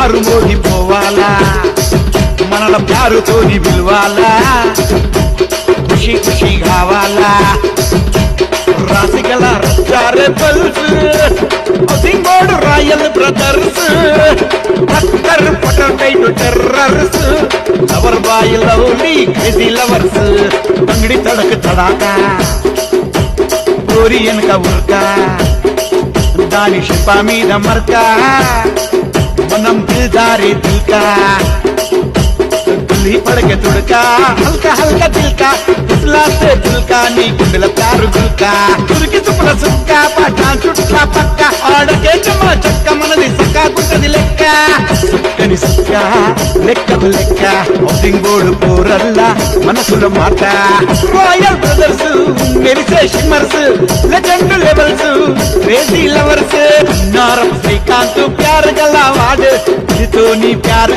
మారు మోగిపోవాలా మనల ప్యారుతోని విలువాలా ఖుషి ఖుషి కావాలా రాసిగల రచ్చారే pulse housing board royal brothers టక్కర్ potato terrors lover boy lovely crazy lovers అంగడి తడక తడాక గోరి వెనక ఉరక దాని షిప్ప మీద మరక మనం దిల్దారే దిల్కా దుల్హి పడకే తుడకా హల్కా హల్కా దిల్కా ఫుస్లాస్తే దిల్కా నీ గుండెల ప్యారు గుల్కా తురికి తుప్పల సుక్క పట్టా చుట్ల పక్క ఆడకే చమ్మల చక్క మనది సక్క గుంటది లెక్క సుక్కని సుక్క లెక్కకు లెక్క హౌసింగ్ బోర్డు పోరల్లా మనసులో మాట రాయల్ బ్రదర్స్ మెరిసే shimmers legend levels crazy lovers నారం శ్రీకాంత్ ప్యారు గల వాడు ఇదితో నీ ప్యారు